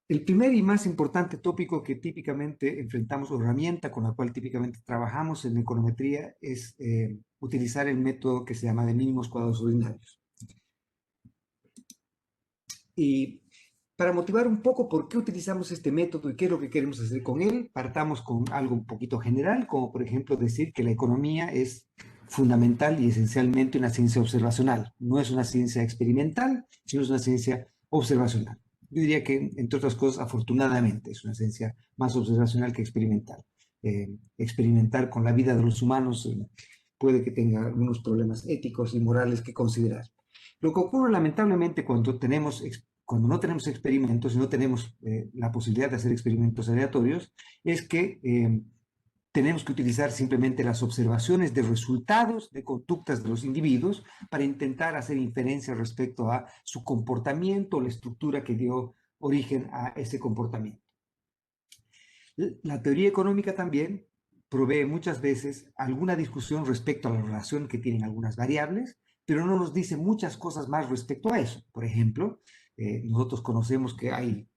El primer y más importante tópico que típicamente enfrentamos, o herramienta con la cual típicamente trabajamos en econometría, es utilizar el método que se llama de mínimos cuadrados ordinarios. Y para motivar un poco por qué utilizamos este método y qué es lo que queremos hacer con él, partamos con algo un poquito general, como por ejemplo decir que la economía es fundamental y esencialmente una ciencia observacional. No es una ciencia experimental, sino es una ciencia observacional. Yo diría que, entre otras cosas, afortunadamente, es una ciencia más observacional que experimental. Experimentar con la vida de los humanos puede que tenga algunos problemas éticos y morales que considerar. Lo que ocurre lamentablemente cuando no tenemos experimentos y no tenemos la posibilidad de hacer experimentos aleatorios, es que tenemos que utilizar simplemente las observaciones de resultados de conductas de los individuos para intentar hacer inferencias respecto a su comportamiento, la estructura que dio origen a ese comportamiento. La teoría económica también provee muchas veces alguna discusión respecto a la relación que tienen algunas variables, pero no nos dice muchas cosas más respecto a eso. Por ejemplo, nosotros conocemos que hay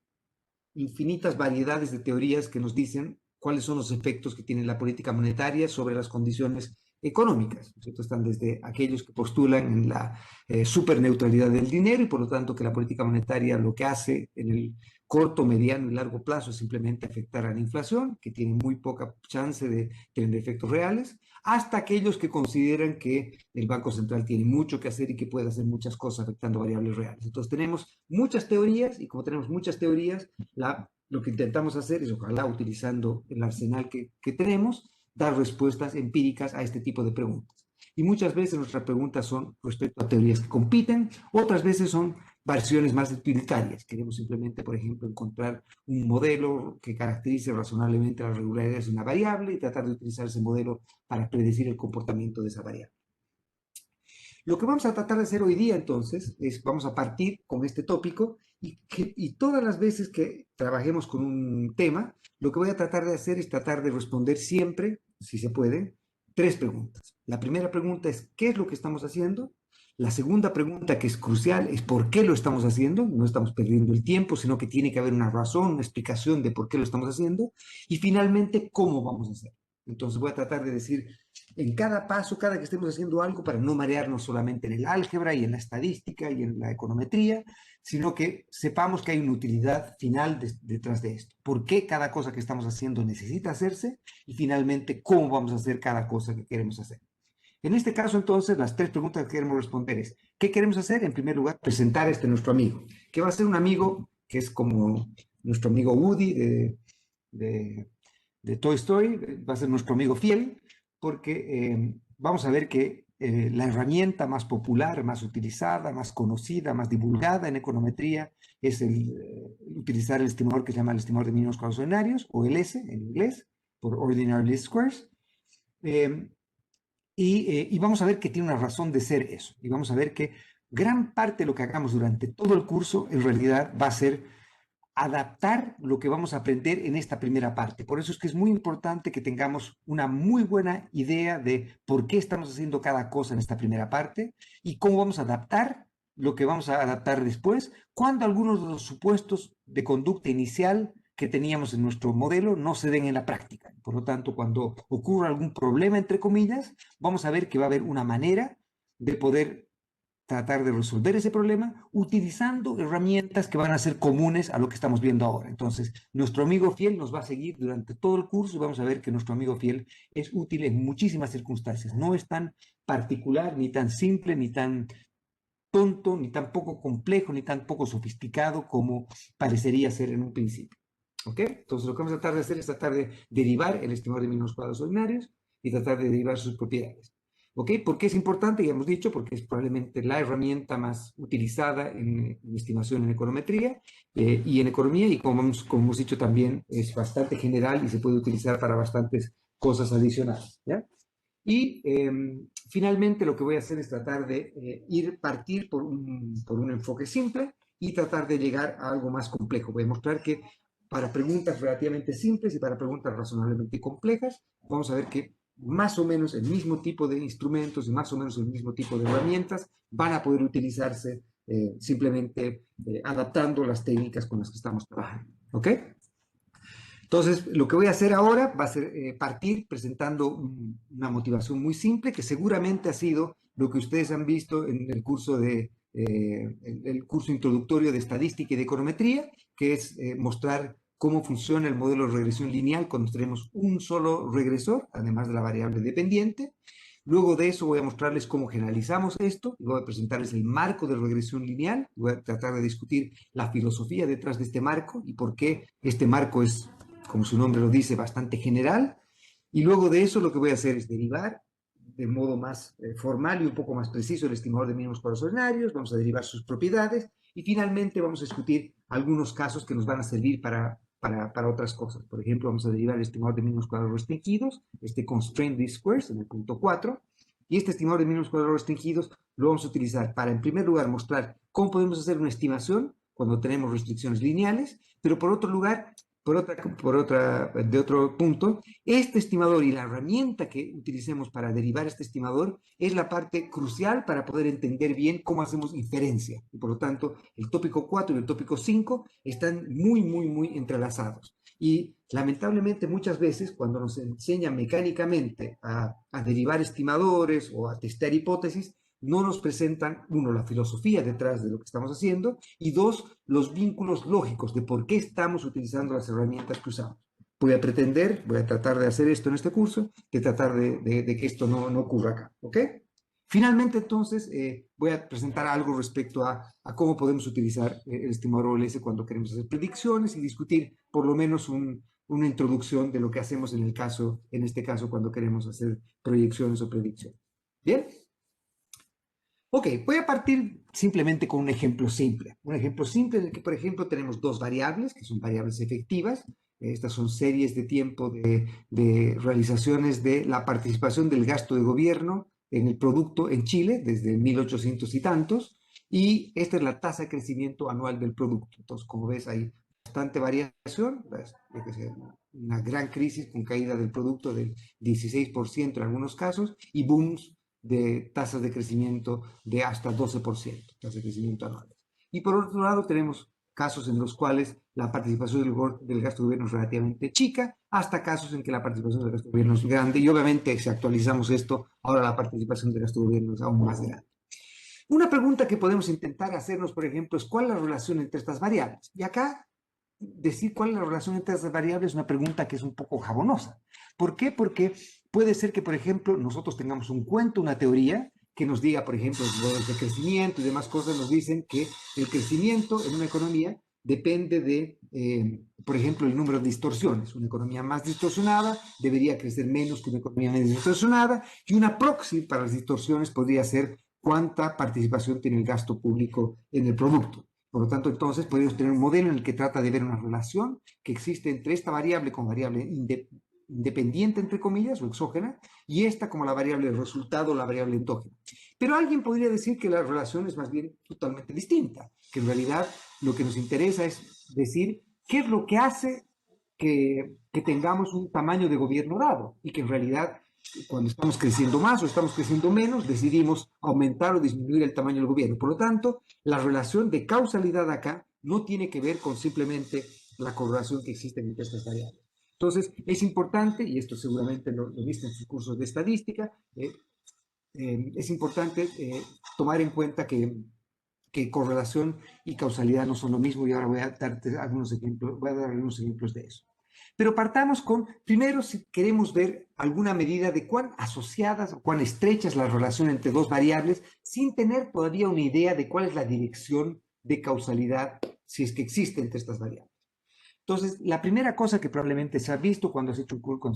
infinitas variedades de teorías que nos dicen cuáles son los efectos que tiene la política monetaria sobre las condiciones económicas, ¿cierto? Están desde aquellos que postulan en la superneutralidad del dinero y por lo tanto que la política monetaria lo que hace en el corto, mediano y largo plazo es simplemente afectar a la inflación, que tiene muy poca chance de tener efectos reales, hasta aquellos que consideran que el Banco Central tiene mucho que hacer y que puede hacer muchas cosas afectando variables reales. Entonces tenemos muchas teorías y como tenemos muchas teorías, lo que intentamos hacer es, ojalá utilizando el arsenal que tenemos, dar respuestas empíricas a este tipo de preguntas. Y muchas veces nuestras preguntas son respecto a teorías que compiten, otras veces son versiones más utilitarias. Queremos simplemente, por ejemplo, encontrar un modelo que caracterice razonablemente las regularidades de una variable y tratar de utilizar ese modelo para predecir el comportamiento de esa variable. Lo que vamos a tratar de hacer hoy día, entonces, es vamos a partir con este tópico y todas las veces que trabajemos con un tema, lo que voy a tratar de hacer es tratar de responder siempre, si se puede, tres preguntas. La primera pregunta es, ¿qué es lo que estamos haciendo? La segunda pregunta, que es crucial, es por qué lo estamos haciendo. No estamos perdiendo el tiempo, sino que tiene que haber una razón, una explicación de por qué lo estamos haciendo. Y finalmente, ¿cómo vamos a hacer? Entonces voy a tratar de decir en cada paso, cada que estemos haciendo algo, para no marearnos solamente en el álgebra y en la estadística y en la econometría, sino que sepamos que hay una utilidad final detrás de esto. ¿Por qué cada cosa que estamos haciendo necesita hacerse? Y finalmente, ¿cómo vamos a hacer cada cosa que queremos hacer? En este caso, entonces, las tres preguntas que queremos responder es, ¿qué queremos hacer? En primer lugar, presentar a nuestro amigo, que va a ser un amigo que es como nuestro amigo Woody de, de Toy Story, va a ser nuestro amigo fiel, porque vamos a ver que la herramienta más popular, más utilizada, más conocida, más divulgada en econometría es utilizar el estimador que se llama el estimador de mínimos cuadrados ordinarios, o el S en inglés, por Ordinary Least Squares. Eh, y vamos a ver que tiene una razón de ser eso. Y vamos a ver que gran parte de lo que hagamos durante todo el curso en realidad va a ser adaptar lo que vamos a aprender en esta primera parte. Por eso es que es muy importante que tengamos una muy buena idea de por qué estamos haciendo cada cosa en esta primera parte y cómo vamos a adaptar lo que vamos a adaptar después, cuando algunos de los supuestos de conducta inicial que teníamos en nuestro modelo no se den en la práctica. Por lo tanto, cuando ocurra algún problema, entre comillas, vamos a ver que va a haber una manera de poder tratar de resolver ese problema utilizando herramientas que van a ser comunes a lo que estamos viendo ahora. Entonces, nuestro amigo fiel nos va a seguir durante todo el curso y vamos a ver que nuestro amigo fiel es útil en muchísimas circunstancias. No es tan particular, ni tan simple, ni tan tonto, ni tan poco complejo, ni tan poco sofisticado como parecería ser en un principio. ¿Ok? Entonces, lo que vamos a tratar de hacer es tratar de derivar el estimador de mínimos cuadrados ordinarios y tratar de derivar sus propiedades. ¿Ok? ¿Por qué es importante? Ya hemos dicho, porque es probablemente la herramienta más utilizada en estimación en econometría y en economía, y como hemos dicho también, es bastante general y se puede utilizar para bastantes cosas adicionales. ¿Ya? Y finalmente lo que voy a hacer es tratar de partir por un enfoque simple y tratar de llegar a algo más complejo. Voy a mostrar que para preguntas relativamente simples y para preguntas razonablemente complejas, vamos a ver que más o menos el mismo tipo de instrumentos y más o menos el mismo tipo de herramientas van a poder utilizarse simplemente adaptando las técnicas con las que estamos trabajando. ¿Ok? Entonces, lo que voy a hacer ahora va a ser partir presentando una motivación muy simple, que seguramente ha sido lo que ustedes han visto en el curso el curso introductorio de estadística y de econometría, que es mostrar cómo funciona el modelo de regresión lineal cuando tenemos un solo regresor, además de la variable dependiente. Luego de eso voy a mostrarles cómo generalizamos esto, y voy a presentarles el marco de regresión lineal, voy a tratar de discutir la filosofía detrás de este marco y por qué este marco es, como su nombre lo dice, bastante general. Y luego de eso lo que voy a hacer es derivar de modo más formal y un poco más preciso el estimador de mínimos cuadrados ordinarios, vamos a derivar sus propiedades y finalmente vamos a discutir algunos casos que nos van a servir para otras cosas. Por ejemplo, vamos a derivar el estimador de mínimos cuadrados restringidos, este constraint least squares en el punto 4, y este estimador de mínimos cuadrados restringidos lo vamos a utilizar para, en primer lugar, mostrar cómo podemos hacer una estimación cuando tenemos restricciones lineales, pero por otro lugar, de otro punto, este estimador y la herramienta que utilicemos para derivar este estimador es la parte crucial para poder entender bien cómo hacemos inferencia. Y por lo tanto, el tópico 4 y el tópico 5 están muy entrelazados. Y lamentablemente muchas veces cuando nos enseñan mecánicamente a derivar estimadores o a testar hipótesis, no nos presentan, uno, la filosofía detrás de lo que estamos haciendo y dos, los vínculos lógicos de por qué estamos utilizando las herramientas que usamos. Voy a tratar de hacer esto en este curso, de tratar de que esto no ocurra acá, ¿ok? Finalmente, entonces, voy a presentar algo respecto a cómo podemos utilizar el estimador OLS cuando queremos hacer predicciones y discutir por lo menos una introducción de lo que hacemos en este caso, cuando queremos hacer proyecciones o predicciones. ¿Bien? Ok, voy a partir simplemente con un ejemplo simple. Un ejemplo simple en el que, por ejemplo, tenemos dos variables, que son variables efectivas. Estas son series de tiempo de realizaciones de la participación del gasto de gobierno en el producto en Chile desde 1800 y tantos. Y esta es la tasa de crecimiento anual del producto. Entonces, como ves, hay bastante variación. Una gran crisis con caída del producto del 16% en algunos casos y booms de tasas de crecimiento de hasta 12%, tasas de crecimiento anuales. Y por otro lado tenemos casos en los cuales la participación del gasto de gobierno es relativamente chica, hasta casos en que la participación del gasto de gobierno es grande, y obviamente si actualizamos esto, ahora la participación del gasto de gobierno es aún más grande. Una pregunta que podemos intentar hacernos, por ejemplo, es ¿cuál es la relación entre estas variables? Y acá decir cuál es la relación entre estas variables es una pregunta que es un poco jabonosa. ¿Por qué? Porque puede ser que, por ejemplo, nosotros tengamos un cuento, una teoría, que nos diga, por ejemplo, los modelos de crecimiento y demás cosas nos dicen que el crecimiento en una economía depende por ejemplo, el número de distorsiones. Una economía más distorsionada debería crecer menos que una economía menos distorsionada, y una proxy para las distorsiones podría ser cuánta participación tiene el gasto público en el producto. Por lo tanto, entonces podemos tener un modelo en el que trata de ver una relación que existe entre esta variable como variable independiente, entre comillas, o exógena, y esta como la variable resultado o la variable endógena. Pero alguien podría decir que la relación es más bien totalmente distinta, que en realidad lo que nos interesa es decir qué es lo que hace que tengamos un tamaño de gobierno dado y que en realidad cuando estamos creciendo más o estamos creciendo menos, decidimos aumentar o disminuir el tamaño del gobierno. Por lo tanto, la relación de causalidad acá no tiene que ver con simplemente la correlación que existe entre estas variables. Entonces, es importante, y esto seguramente lo viste en sus cursos de estadística, es importante tomar en cuenta que correlación y causalidad no son lo mismo, y ahora voy a dar algunos ejemplos de eso. Pero partamos con, primero, si queremos ver alguna medida de cuán asociadas o cuán estrecha es la relación entre dos variables, sin tener todavía una idea de cuál es la dirección de causalidad, si es que existe entre estas variables. Entonces, la primera cosa que probablemente se ha visto cuando se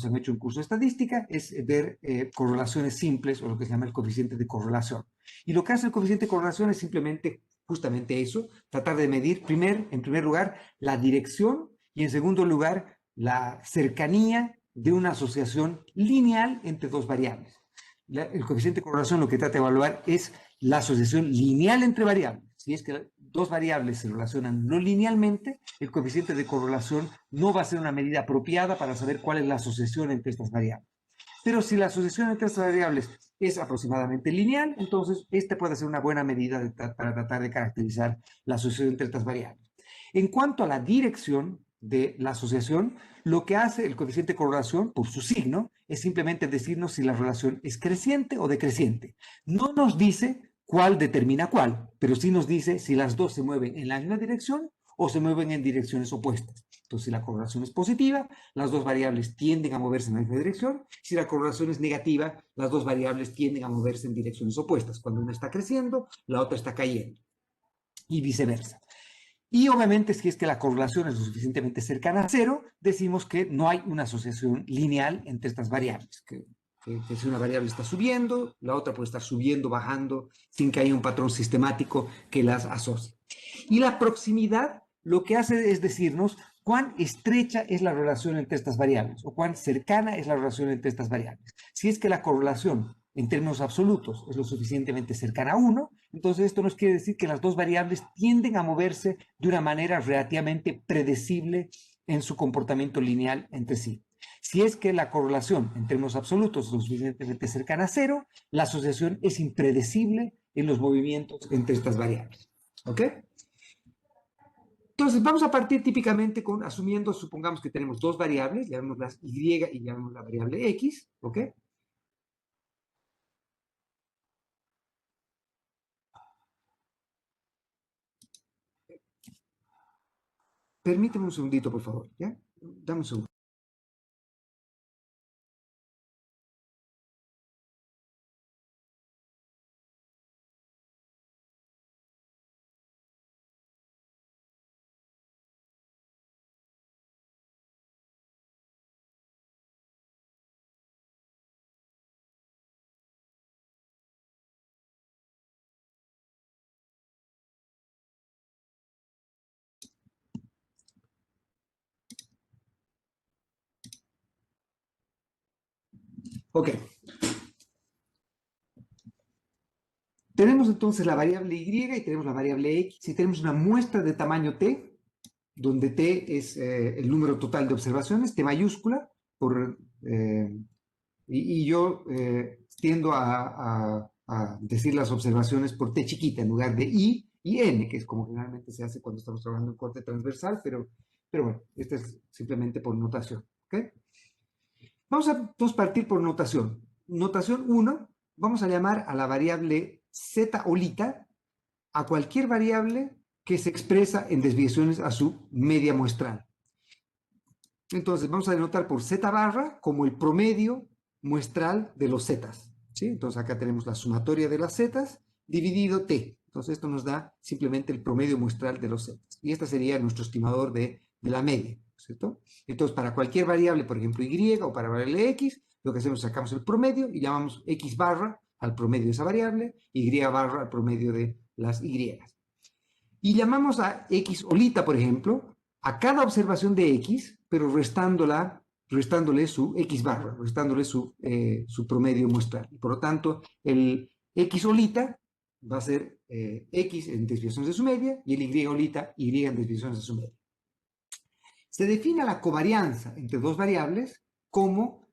han hecho un curso de estadística es ver correlaciones simples, o lo que se llama el coeficiente de correlación. Y lo que hace el coeficiente de correlación es simplemente, justamente eso, tratar de medir, en primer lugar, la dirección y en segundo lugar, la cercanía de una asociación lineal entre dos variables. El coeficiente de correlación lo que trata de evaluar es la asociación lineal entre variables. Si es que dos variables se relacionan no linealmente, el coeficiente de correlación no va a ser una medida apropiada para saber cuál es la asociación entre estas variables. Pero si la asociación entre estas variables es aproximadamente lineal, entonces esta puede ser una buena medida para tratar de caracterizar la asociación entre estas variables. En cuanto a la dirección, de la asociación, lo que hace el coeficiente de correlación por su signo es simplemente decirnos si la relación es creciente o decreciente. No nos dice cuál determina cuál, pero sí nos dice si las dos se mueven en la misma dirección o se mueven en direcciones opuestas. Entonces, si la correlación es positiva, las dos variables tienden a moverse en la misma dirección. Si la correlación es negativa, las dos variables tienden a moverse en direcciones opuestas. Cuando una está creciendo, la otra está cayendo y viceversa. Y obviamente, si es que la correlación es lo suficientemente cercana a cero, decimos que no hay una asociación lineal entre estas variables. Que si una variable está subiendo, la otra puede estar subiendo, bajando, sin que haya un patrón sistemático que las asocie. Y la proximidad lo que hace es decirnos cuán estrecha es la relación entre estas variables o cuán cercana es la relación entre estas variables. Si es que la correlación en términos absolutos es lo suficientemente cercana a 1, entonces esto nos quiere decir que las dos variables tienden a moverse de una manera relativamente predecible en su comportamiento lineal entre sí. Si es que la correlación en términos absolutos es lo suficientemente cercana a 0, la asociación es impredecible en los movimientos entre estas variables. ¿Ok? Entonces, vamos a partir típicamente con, asumiendo, supongamos que tenemos dos variables, llamémoslas Y y llamemos la variable X, ¿ok? Permíteme un segundito, por favor, ¿ya? Dame un segundo. Ok. Tenemos entonces la variable Y y tenemos la variable X. Si tenemos una muestra de tamaño T, donde T es el número total de observaciones, T mayúscula, por, y yo tiendo a decir las observaciones por T chiquita en lugar de I y N, que es como generalmente se hace cuando estamos trabajando en corte transversal, pero bueno, esto es simplemente por notación. ¿Okay? Vamos a partir por notación. Notación 1, vamos a llamar a la variable z olita a cualquier variable que se expresa en desviaciones a su media muestral. Entonces vamos a denotar por z barra como el promedio muestral de los zetas. ¿Sí? Entonces acá tenemos la sumatoria de las zetas dividido t. Entonces esto nos da simplemente el promedio muestral de los zetas. Y este sería nuestro estimador de la media, ¿cierto? Entonces para cualquier variable, por ejemplo y o para variable x, lo que hacemos es sacamos el promedio y llamamos x barra al promedio de esa variable, y barra al promedio de las y. Y llamamos a x olita, por ejemplo, a cada observación de x, pero restándole su x barra, restándole su promedio muestral. Y por lo tanto, el x olita va a ser x en desviaciones de su media y el y olita y en desviaciones de su media. Se define la covarianza entre dos variables como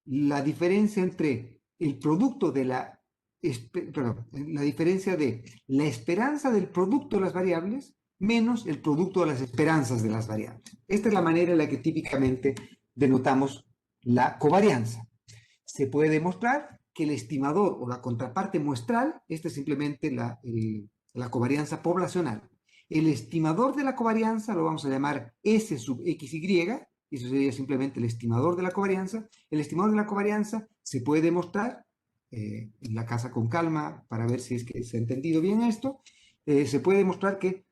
la diferencia entre el producto de la diferencia de la esperanza del producto de las variables menos el producto de las esperanzas de las variables. Esta es la manera en la que típicamente denotamos la covarianza. Se puede demostrar que el estimador o la contraparte muestral, esta es simplemente la covarianza poblacional. El estimador de la covarianza lo vamos a llamar S sub XY, y eso sería simplemente el estimador de la covarianza. El estimador de la covarianza se puede demostrar en la casa con calma para ver si es que se ha entendido bien esto. Se puede demostrar que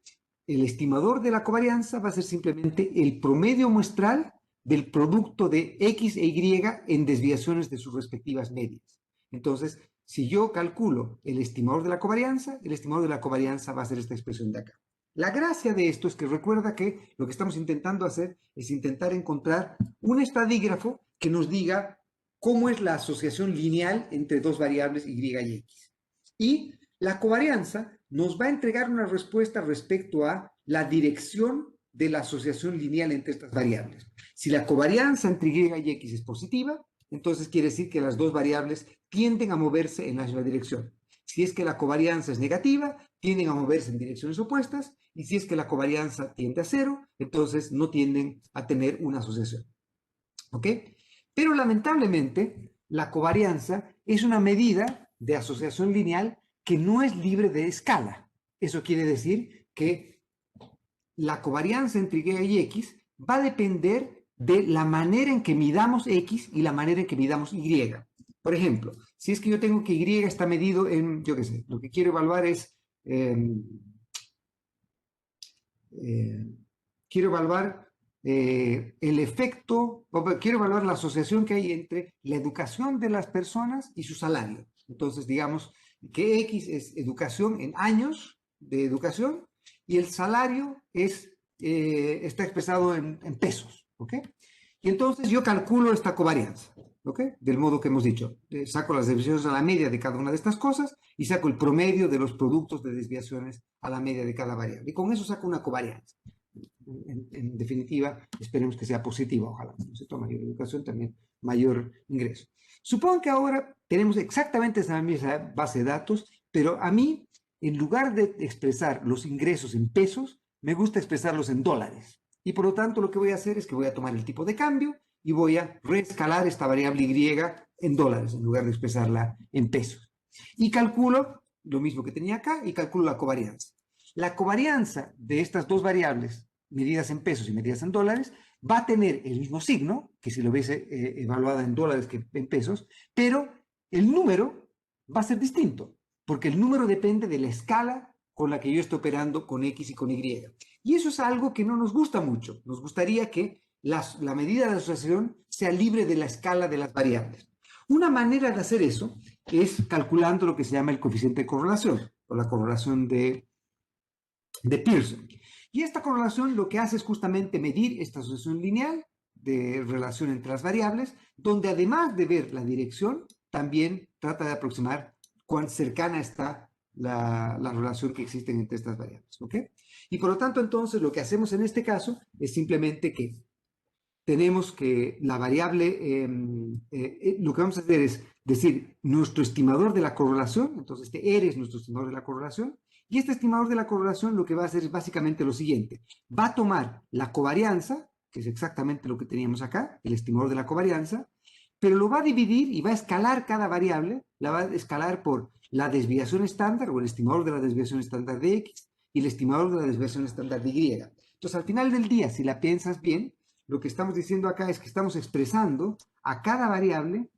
el estimador de la covarianza va a ser simplemente el promedio muestral del producto de X e Y en desviaciones de sus respectivas medias. Entonces, si yo calculo el estimador de la covarianza va a ser esta expresión de acá. La gracia de esto es que recuerda que lo que estamos intentando hacer es intentar encontrar un estadígrafo que nos diga cómo es la asociación lineal entre dos variables Y y X. Y la covarianza nos va a entregar una respuesta respecto a la dirección de la asociación lineal entre estas variables. Si la covarianza entre Y y X es positiva, entonces quiere decir que las dos variables tienden a moverse en la misma dirección. Si es que la covarianza es negativa, tienden a moverse en direcciones opuestas, y si es que la covarianza tiende a cero, entonces no tienden a tener una asociación. ¿Ok? Pero lamentablemente, la covarianza es una medida de asociación lineal que no es libre de escala. Eso quiere decir que la covarianza entre Y y X va a depender de la manera en que midamos X y la manera en que midamos Y. Por ejemplo, si es que yo tengo que Y está medido en, yo qué sé, lo que quiero evaluar es, eh, eh, quiero evaluar el efecto, quiero evaluar la asociación que hay entre la educación de las personas y su salario. Entonces, digamos que X es educación en años de educación y el salario está expresado en pesos, ¿ok? Y entonces yo calculo esta covarianza, ¿ok? Del modo que hemos dicho. Saco las desviaciones a la media de cada una de estas cosas y saco el promedio de los productos de desviaciones a la media de cada variable. Y con eso saco una covarianza. En definitiva, esperemos que sea positiva, ojalá. ¿No? Mayor educación, también mayor ingreso. Supongo que ahora tenemos exactamente esa misma base de datos, pero a mí, en lugar de expresar los ingresos en pesos, me gusta expresarlos en dólares. Y por lo tanto, lo que voy a hacer es que voy a tomar el tipo de cambio y voy a reescalar esta variable Y en dólares, en lugar de expresarla en pesos. Y calculo lo mismo que tenía acá y calculo la covarianza. La covarianza de estas dos variables, medidas en pesos y medidas en dólares, va a tener el mismo signo, que si lo hubiese evaluada en dólares que en pesos, pero el número va a ser distinto, porque el número depende de la escala con la que yo estoy operando con X y con Y. Y eso es algo que no nos gusta mucho. Nos gustaría que la medida de asociación sea libre de la escala de las variables. Una manera de hacer eso es calculando lo que se llama el coeficiente de correlación, o la correlación de Pearson. Y esta correlación lo que hace es justamente medir esta asociación lineal de relación entre las variables, donde además de ver la dirección, también trata de aproximar cuán cercana está la relación que existe entre estas variables. ¿Ok? Y por lo tanto, entonces, lo que hacemos en este caso es simplemente que tenemos que la variable, lo que vamos a hacer es decir, nuestro estimador de la correlación, entonces este R es nuestro estimador de la correlación, y este estimador de la correlación lo que va a hacer es básicamente lo siguiente, va a tomar la covarianza, que es exactamente lo que teníamos acá, el estimador de la covarianza, pero lo va a dividir y va a escalar cada variable, la va a escalar por la desviación estándar o el estimador de la desviación estándar de X y el estimador de la desviación estándar de Y. Entonces, al final del día, si la piensas bien, lo que estamos diciendo acá es que estamos expresando a cada variable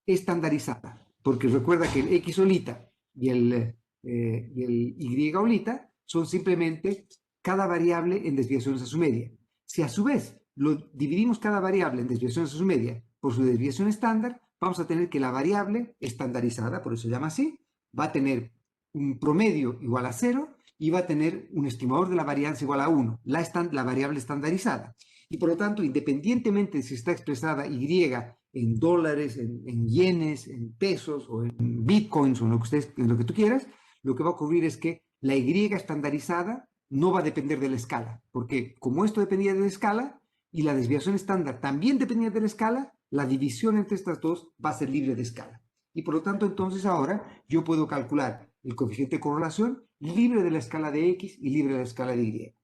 estandarizada, porque recuerda que el X solita y el Y solita son simplemente cada variable en desviaciones a su media. Si a su vez lo dividimos cada variable en desviaciones a su media por su desviación estándar, vamos a tener que la variable estandarizada, por eso se llama así, va a tener un promedio igual a 0 y va a tener un estimador de la varianza igual a 1, la variable estandarizada. Y por lo tanto, independientemente de si está expresada Y en dólares, en yenes, en pesos o en bitcoins o en lo que tú quieras, lo que va a ocurrir es que la Y estandarizada no va a depender de la escala, porque como esto dependía de la escala y la desviación estándar también dependía de la escala, la división entre estas dos va a ser libre de escala. Y por lo tanto, entonces ahora yo puedo calcular el coeficiente de correlación libre de la escala de X y libre de la escala de Y.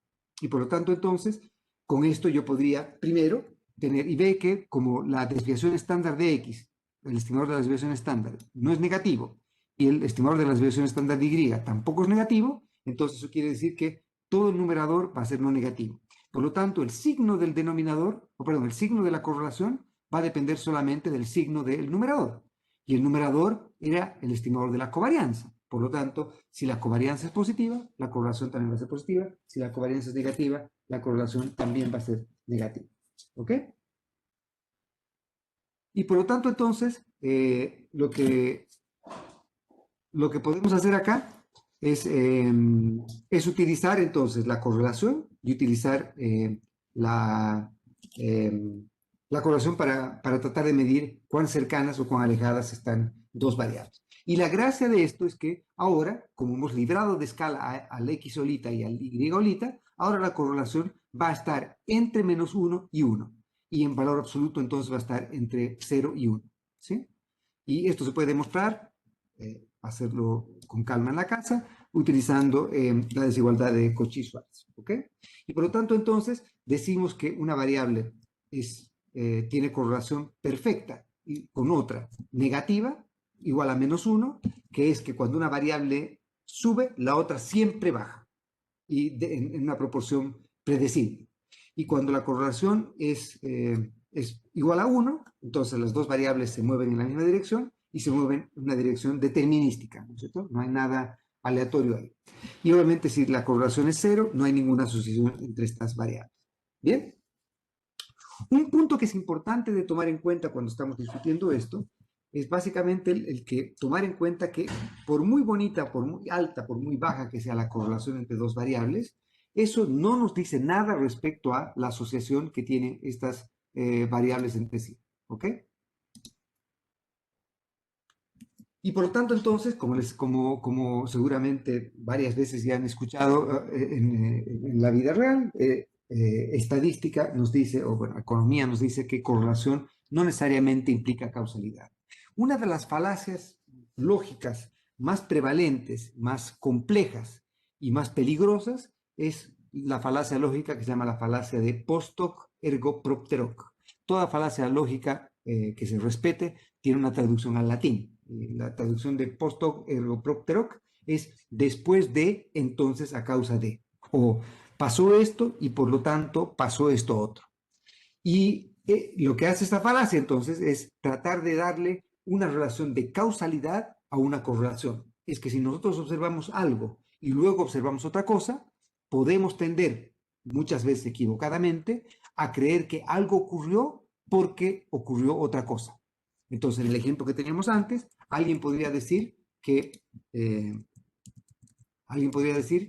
Y por lo tanto, entonces, con esto yo podría, primero, tener, y ve que como la desviación estándar de X, el estimador de la desviación estándar, no es negativo, y el estimador de la desviación estándar de Y tampoco es negativo, entonces eso quiere decir que todo el numerador va a ser no negativo. Por lo tanto, el signo del denominador, o perdón, el signo de la correlación va a depender solamente del signo del numerador. Y el numerador era el estimador de la covarianza. Por lo tanto, si la covarianza es positiva, la correlación también va a ser positiva. Si la covarianza es negativa, la correlación también va a ser negativa. ¿Ok? Y por lo tanto, entonces, lo que podemos hacer acá es utilizar entonces la correlación y utilizar la, eh, la correlación para tratar de medir cuán cercanas o cuán alejadas están dos variables. Y la gracia de esto es que ahora, como hemos librado de escala al X solita y al Y solita, ahora la correlación va a estar entre menos 1 y 1. Y en valor absoluto entonces va a estar entre 0 y 1. ¿Sí? Y esto se puede demostrar, hacerlo con calma en la casa, utilizando la desigualdad de Cauchy-Schwarz, ¿ok? Y por lo tanto, entonces, decimos que una variable tiene correlación perfecta y con otra negativa, igual a -1, que es que cuando una variable sube, la otra siempre baja, y en una proporción predecible. Y cuando la correlación es igual a 1, entonces las dos variables se mueven en la misma dirección y se mueven en una dirección determinística, ¿no es cierto? No hay nada aleatorio ahí. Y obviamente si la correlación es 0, no hay ninguna asociación entre estas variables. ¿Bien? Un punto que es importante de tomar en cuenta cuando estamos discutiendo esto es básicamente el que tomar en cuenta que por muy bonita, por muy alta, por muy baja que sea la correlación entre dos variables, eso no nos dice nada respecto a la asociación que tienen estas variables entre sí. ¿Ok? Y por lo tanto, entonces, como seguramente varias veces ya han escuchado en la vida real, estadística nos dice, o bueno, economía nos dice que correlación no necesariamente implica causalidad. Una de las falacias lógicas más prevalentes, más complejas y más peligrosas es la falacia lógica que se llama la falacia de post hoc ergo propter hoc. Toda falacia lógica que se respete tiene una traducción al latín. La traducción de post hoc ergo propter hoc es después de, entonces a causa de. O pasó esto y por lo tanto pasó esto otro. Y lo que hace esta falacia entonces es tratar de darle una relación de causalidad a una correlación. Es que si nosotros observamos algo y luego observamos otra cosa, podemos tender, muchas veces equivocadamente, a creer que algo ocurrió porque ocurrió otra cosa. Entonces, en el ejemplo que teníamos antes, eh, alguien podría decir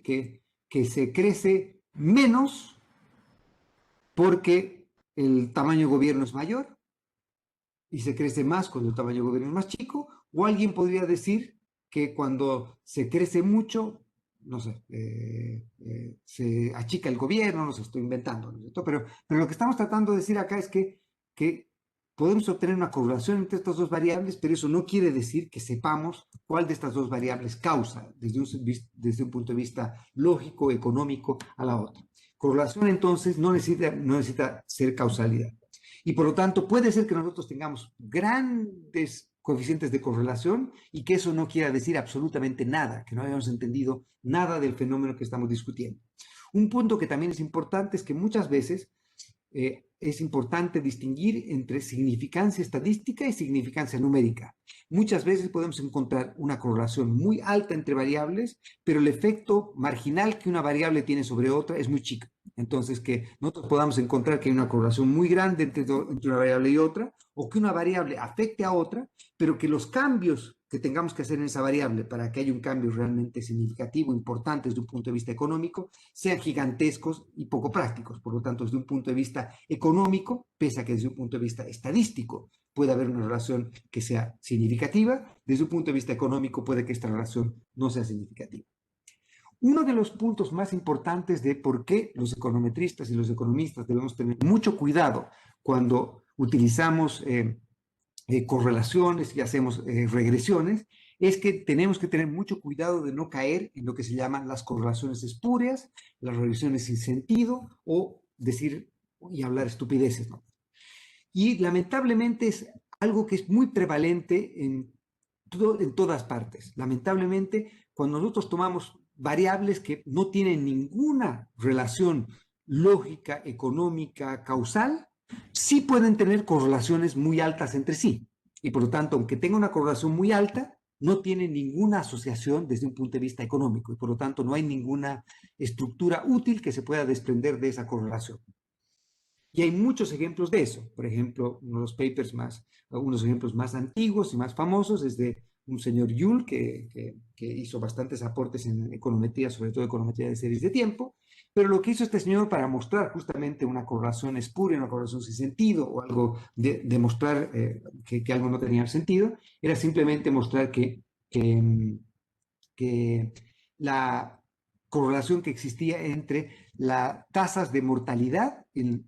que se crece menos porque el tamaño de gobierno es mayor y se crece más cuando el tamaño de gobierno es más chico, o alguien podría decir que cuando se crece mucho, no sé, se achica el gobierno, no sé, estoy inventando, ¿no es cierto? Pero lo que estamos tratando de decir acá es que podemos obtener una correlación entre estas dos variables, pero eso no quiere decir que sepamos cuál de estas dos variables causa desde un punto de vista lógico, económico, a la otra. Correlación entonces no necesita ser causalidad. Y por lo tanto puede ser que nosotros tengamos grandes coeficientes de correlación y que eso no quiera decir absolutamente nada, que no hayamos entendido nada del fenómeno que estamos discutiendo. Un punto que también es importante es que muchas veces es importante distinguir entre significancia estadística y significancia numérica. Muchas veces podemos encontrar una correlación muy alta entre variables, pero el efecto marginal que una variable tiene sobre otra es muy chico. Entonces, que nosotros podamos encontrar que hay una correlación muy grande entre una variable y otra, o que una variable afecte a otra, pero que los cambios que tengamos que hacer en esa variable para que haya un cambio realmente significativo, importante desde un punto de vista económico, sean gigantescos y poco prácticos. Por lo tanto, desde un punto de vista económico, pese a que desde un punto de vista estadístico puede haber una relación que sea significativa, desde un punto de vista económico puede que esta relación no sea significativa. Uno de los puntos más importantes de por qué los econometristas y los economistas debemos tener mucho cuidado cuando utilizamos correlaciones y hacemos regresiones, es que tenemos que tener mucho cuidado de no caer en lo que se llaman las correlaciones espurias, las regresiones sin sentido o decir y hablar estupideces, ¿no? Y lamentablemente es algo que es muy prevalente en todas partes. Lamentablemente, cuando nosotros tomamos variables que no tienen ninguna relación lógica, económica, causal, sí pueden tener correlaciones muy altas entre sí. Y por lo tanto, aunque tenga una correlación muy alta, no tiene ninguna asociación desde un punto de vista económico y por lo tanto no hay ninguna estructura útil que se pueda desprender de esa correlación. Y hay muchos ejemplos de eso. Por ejemplo, unos ejemplos más antiguos y más famosos es de un señor Yule que hizo bastantes aportes en econometría, sobre todo econometría de series de tiempo, pero lo que hizo este señor para mostrar justamente una correlación espuria, una correlación sin sentido o algo de mostrar que algo no tenía sentido, era simplemente mostrar que la correlación que existía entre las tasas de mortalidad en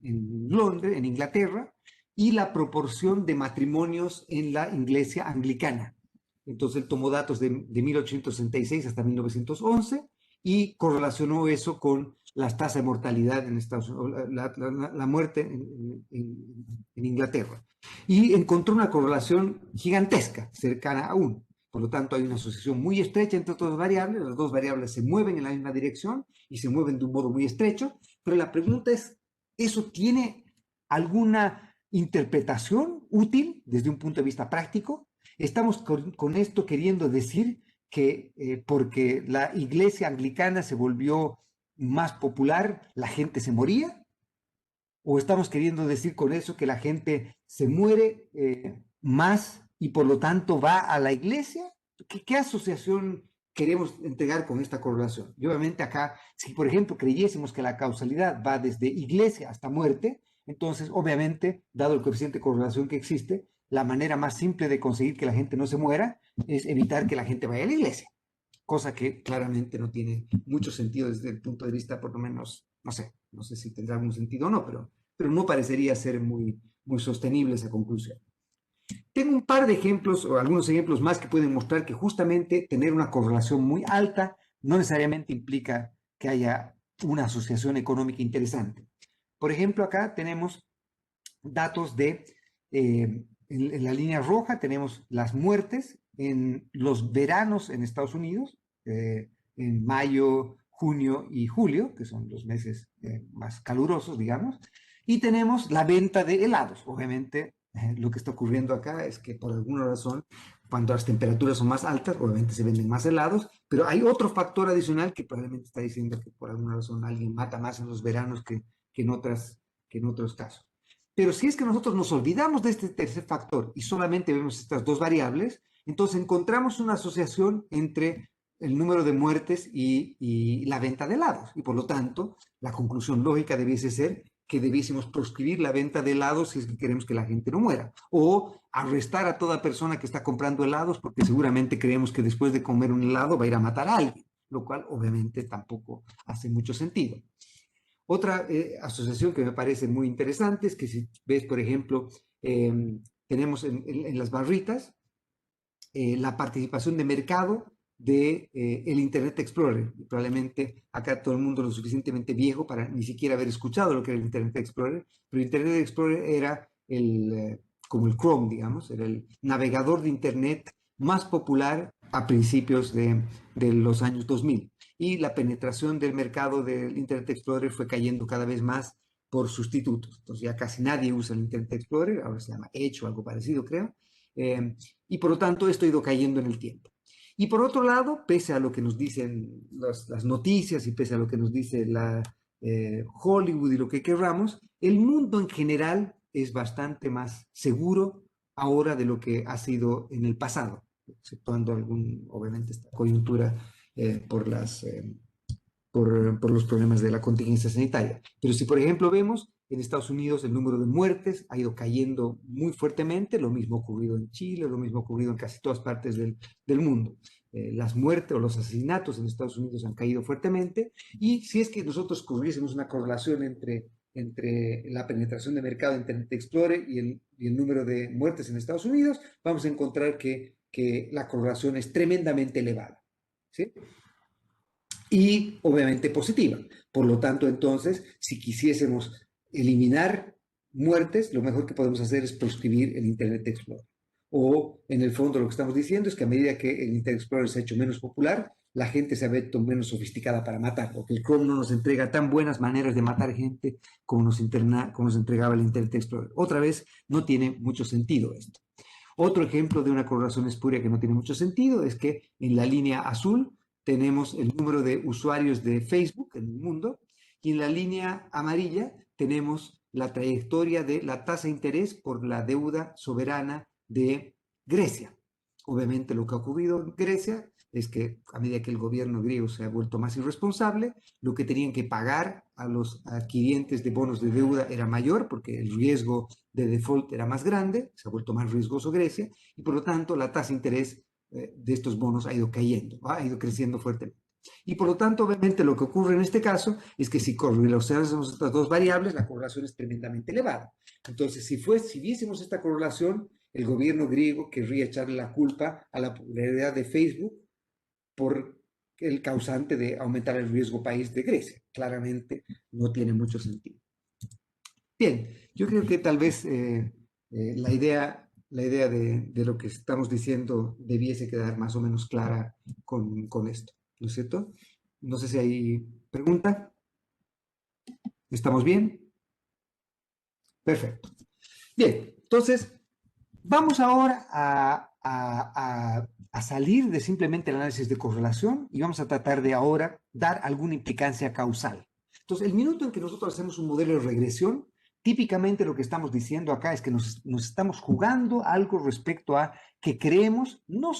Londres, en Inglaterra, y la proporción de matrimonios en la iglesia anglicana. Entonces él tomó datos de 1866 hasta 1911 y correlacionó eso con las tasas de mortalidad en Estados Unidos, la muerte en Inglaterra. Y encontró una correlación gigantesca, cercana a 1. Por lo tanto, hay una asociación muy estrecha entre todas las variables. Las dos variables se mueven en la misma dirección y se mueven de un modo muy estrecho. Pero la pregunta es, ¿eso tiene alguna interpretación útil desde un punto de vista práctico? Estamos con esto queriendo decir que porque la iglesia anglicana se volvió más popular, la gente se moría. ¿O estamos queriendo decir con eso que la gente se muere más y por lo tanto va a la iglesia? ¿Qué asociación queremos entregar con esta correlación? Y obviamente acá, si por ejemplo creyésemos que la causalidad va desde iglesia hasta muerte, entonces obviamente, dado el coeficiente de correlación que existe, la manera más simple de conseguir que la gente no se muera es evitar que la gente vaya a la iglesia, cosa que claramente no tiene mucho sentido desde el punto de vista, por lo menos, no sé si tendrá algún sentido o no, pero no parecería ser muy sostenible esa conclusión. Tengo un par de ejemplos o algunos ejemplos más que pueden mostrar que justamente tener una correlación muy alta no necesariamente implica que haya una asociación económica interesante. Por ejemplo, acá tenemos datos de, en la línea roja tenemos las muertes en los veranos en Estados Unidos, en mayo, junio y julio, que son los meses más calurosos, digamos, y tenemos la venta de helados. Obviamente, lo que está ocurriendo acá es que por alguna razón, cuando las temperaturas son más altas, obviamente se venden más helados, pero hay otro factor adicional que probablemente está diciendo que por alguna razón alguien mata más en los veranos que en otros casos. Pero si es que nosotros nos olvidamos de este tercer factor y solamente vemos estas dos variables, entonces encontramos una asociación entre el número de muertes y la venta de helados. Y por lo tanto, la conclusión lógica debiese ser que debiésemos proscribir la venta de helados si es que queremos que la gente no muera. O arrestar a toda persona que está comprando helados porque seguramente creemos que después de comer un helado va a ir a matar a alguien, lo cual obviamente tampoco hace mucho sentido. Otra asociación que me parece muy interesante es que si ves, por ejemplo, tenemos en las barritas la participación de mercado de el Internet Explorer. Y probablemente acá todo el mundo es lo suficientemente viejo para ni siquiera haber escuchado lo que era el Internet Explorer, pero el Internet Explorer era como el Chrome, digamos, era el navegador de Internet más popular a principios de los años 2000. Y la penetración del mercado del Internet Explorer fue cayendo cada vez más por sustitutos. Entonces ya casi nadie usa el Internet Explorer, ahora se llama Edge o algo parecido, creo. Y por lo tanto esto ha ido cayendo en el tiempo. Y por otro lado, pese a lo que nos dicen las noticias y pese a lo que nos dice Hollywood y lo que querramos, el mundo en general es bastante más seguro ahora de lo que ha sido en el pasado, exceptuando obviamente, esta coyuntura por los problemas de la contingencia sanitaria. Pero si, por ejemplo, vemos en Estados Unidos el número de muertes ha ido cayendo muy fuertemente, lo mismo ha ocurrido en Chile, lo mismo ha ocurrido en casi todas partes del mundo. Las muertes o los asesinatos en Estados Unidos han caído fuertemente y si es que nosotros cubriésemos una correlación entre la penetración de mercado de Internet Explorer y el número de muertes en Estados Unidos, vamos a encontrar que la correlación es tremendamente elevada, ¿sí? Y obviamente positiva. Por lo tanto, entonces, si quisiésemos eliminar muertes, lo mejor que podemos hacer es proscribir el Internet Explorer. O, en el fondo, lo que estamos diciendo es que a medida que el Internet Explorer se ha hecho menos popular, la gente se ha vuelto menos sofisticada para matar, porque el Chrome no nos entrega tan buenas maneras de matar gente como como nos entregaba el Internet Explorer. Otra vez, no tiene mucho sentido esto. Otro ejemplo de una correlación espuria que no tiene mucho sentido es que en la línea azul tenemos el número de usuarios de Facebook en el mundo y en la línea amarilla tenemos la trayectoria de la tasa de interés por la deuda soberana de Grecia. Obviamente lo que ha ocurrido en Grecia es que a medida que el gobierno griego se ha vuelto más irresponsable, lo que tenían que pagar a los adquirientes de bonos de deuda era mayor porque el riesgo de default era más grande, se ha vuelto más riesgoso Grecia y por lo tanto la tasa de interés de estos bonos ha ido cayendo, ha ido creciendo fuertemente. Y por lo tanto, obviamente, lo que ocurre en este caso es que si correlacionamos estas dos variables, la correlación es tremendamente elevada. Entonces, si viésemos esta correlación, el gobierno griego querría echarle la culpa a la popularidad de Facebook por el causante de aumentar el riesgo país de Grecia. Claramente no tiene mucho sentido. Bien, yo creo que tal vez la idea de lo que estamos diciendo debiese quedar más o menos clara con esto, ¿no es cierto? No sé si hay pregunta. ¿Estamos bien? Perfecto. Bien, entonces vamos ahora a salir de simplemente el análisis de correlación y vamos a tratar de ahora dar alguna implicancia causal. Entonces, el minuto en que nosotros hacemos un modelo de regresión, típicamente lo que estamos diciendo acá es que nos estamos jugando algo respecto a que creemos, no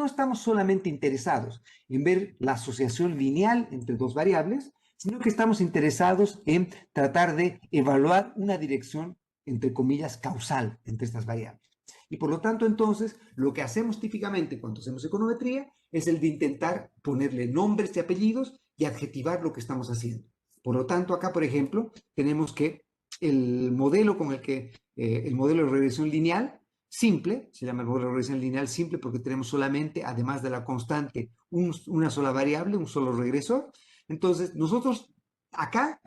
estamos solamente interesados en ver la asociación lineal entre dos variables, sino que estamos interesados en tratar de evaluar una dirección, entre comillas, causal entre estas variables. Y por lo tanto, entonces, lo que hacemos típicamente cuando hacemos econometría es el de intentar ponerle nombres y apellidos y adjetivar lo que estamos haciendo. Por lo tanto, acá, por ejemplo, tenemos que el modelo con el modelo de regresión lineal simple, se llama el modelo de regresión lineal simple porque tenemos solamente, además de la constante, una sola variable, un solo regresor. Entonces, nosotros acá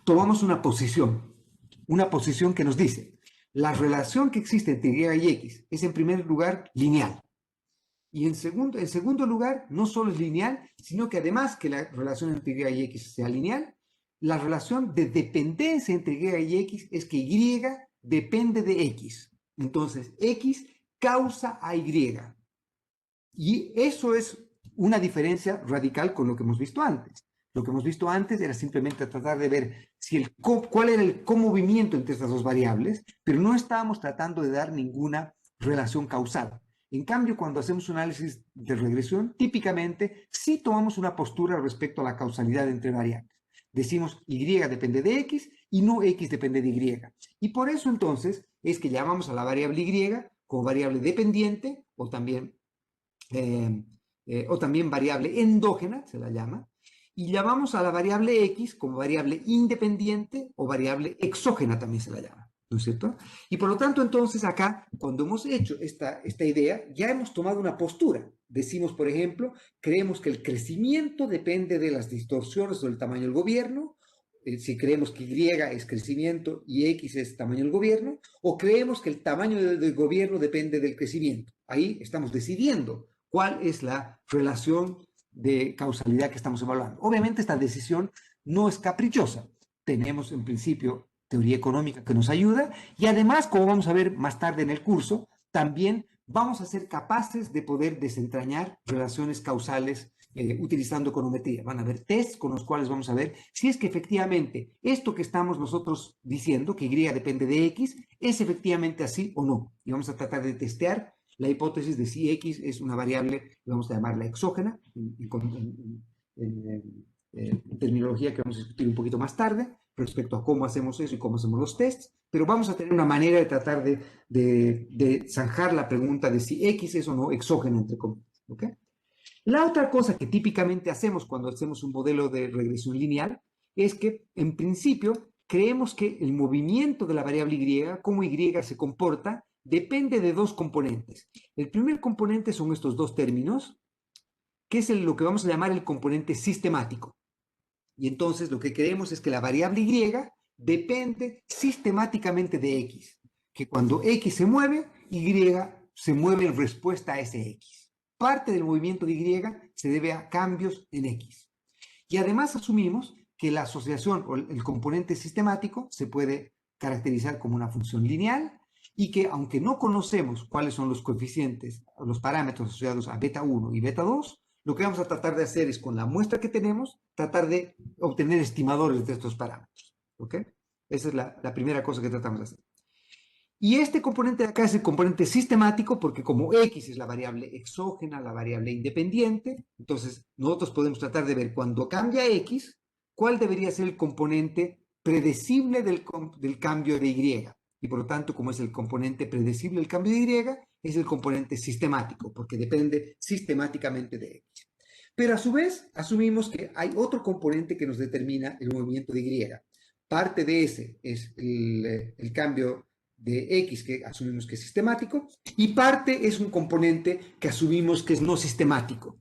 tomamos una posición que nos dice, la relación que existe entre Y y X es en primer lugar lineal. Y en segundo lugar, no solo es lineal, sino que además que la relación entre Y y X sea lineal, la relación de dependencia entre Y y X es que Y depende de X. Entonces, X causa a Y. Y eso es una diferencia radical con lo que hemos visto antes. Lo que hemos visto antes era simplemente tratar de ver cuál era el comovimiento entre estas dos variables, pero no estábamos tratando de dar ninguna relación causal. En cambio, cuando hacemos un análisis de regresión, típicamente sí tomamos una postura respecto a la causalidad entre variables. Decimos Y depende de X y no X depende de Y. Y por eso entonces es que llamamos a la variable Y como variable dependiente o también variable endógena, se la llama, y llamamos a la variable X como variable independiente o variable exógena también se la llama, ¿no es cierto? Y por lo tanto, entonces acá, cuando hemos hecho esta idea, ya hemos tomado una postura. Decimos, por ejemplo, creemos que el crecimiento depende de las distorsiones o del tamaño del gobierno, si creemos que Y es crecimiento y X es tamaño del gobierno, o creemos que el tamaño del gobierno depende del crecimiento. Ahí estamos decidiendo cuál es la relación de causalidad que estamos evaluando. Obviamente esta decisión no es caprichosa. Tenemos en principio teoría económica que nos ayuda y además, como vamos a ver más tarde en el curso, también vamos a ser capaces de poder desentrañar relaciones causales utilizando econometría. Van a haber tests con los cuales vamos a ver si es que efectivamente esto que estamos nosotros diciendo, que Y depende de X, es efectivamente así o no. Y vamos a tratar de testear la hipótesis de si X es una variable, vamos a llamarla exógena, en terminología que vamos a discutir un poquito más tarde, respecto a cómo hacemos eso y cómo hacemos los tests, pero vamos a tener una manera de tratar de zanjar la pregunta de si X es o no exógena, entre comillas. ¿Okay? La otra cosa que típicamente hacemos cuando hacemos un modelo de regresión lineal es que, en principio, creemos que el movimiento de la variable Y, cómo Y se comporta, depende de dos componentes. El primer componente son estos dos términos, que es lo que vamos a llamar el componente sistemático. Y entonces lo que creemos es que la variable Y depende sistemáticamente de X, que cuando X se mueve, Y se mueve en respuesta a ese X. Parte del movimiento de Y se debe a cambios en X. Y además asumimos que la asociación o el componente sistemático se puede caracterizar como una función lineal y que aunque no conocemos cuáles son los coeficientes o los parámetros asociados a beta 1 y beta 2, lo que vamos a tratar de hacer es con la muestra que tenemos, tratar de obtener estimadores de estos parámetros. ¿Ok? Esa es la primera cosa que tratamos de hacer. Y este componente de acá es el componente sistemático porque como X es la variable exógena, la variable independiente, entonces nosotros podemos tratar de ver cuando cambia X, cuál debería ser el componente predecible del cambio de Y. Y por lo tanto, como es el componente predecible del cambio de Y, es el componente sistemático, porque depende sistemáticamente de X. Pero a su vez, asumimos que hay otro componente que nos determina el movimiento de Y. Parte de ese es el cambio de X que asumimos que es sistemático, y parte es un componente que asumimos que es no sistemático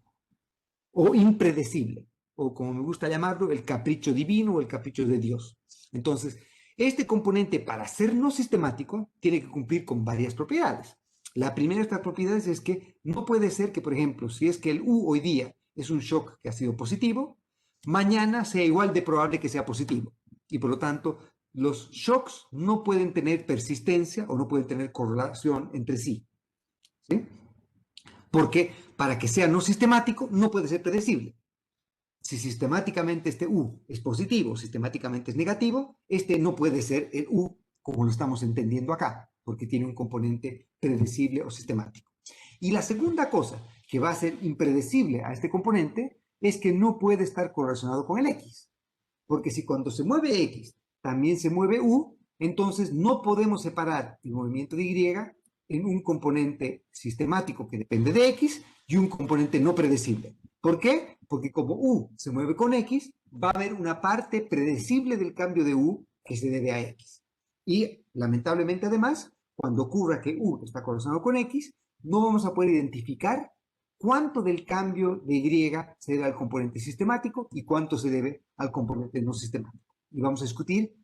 o impredecible, o como me gusta llamarlo, el capricho divino o el capricho de Dios. Entonces, este componente, para ser no sistemático, tiene que cumplir con varias propiedades. La primera de estas propiedades es que no puede ser que, por ejemplo, si es que el U hoy día es un shock que ha sido positivo, mañana sea igual de probable que sea positivo. Y por lo tanto, los shocks no pueden tener persistencia o no pueden tener correlación entre sí. ¿Sí? Porque para que sea no sistemático, no puede ser predecible. Si sistemáticamente este U es positivo, sistemáticamente es negativo, este no puede ser el U como lo estamos entendiendo acá, porque tiene un componente predecible o sistemático. Y la segunda cosa que va a ser impredecible a este componente es que no puede estar correlacionado con el X. Porque si cuando se mueve X también se mueve U, entonces no podemos separar el movimiento de Y en un componente sistemático que depende de X y un componente no predecible. ¿Por qué? Porque como U se mueve con X, va a haber una parte predecible del cambio de U que se debe a X. Y lamentablemente además, cuando ocurra que U está correlacionado con X, no vamos a poder identificar cuánto del cambio de Y se debe al componente sistemático y cuánto se debe al componente no sistemático. Y vamos a discutir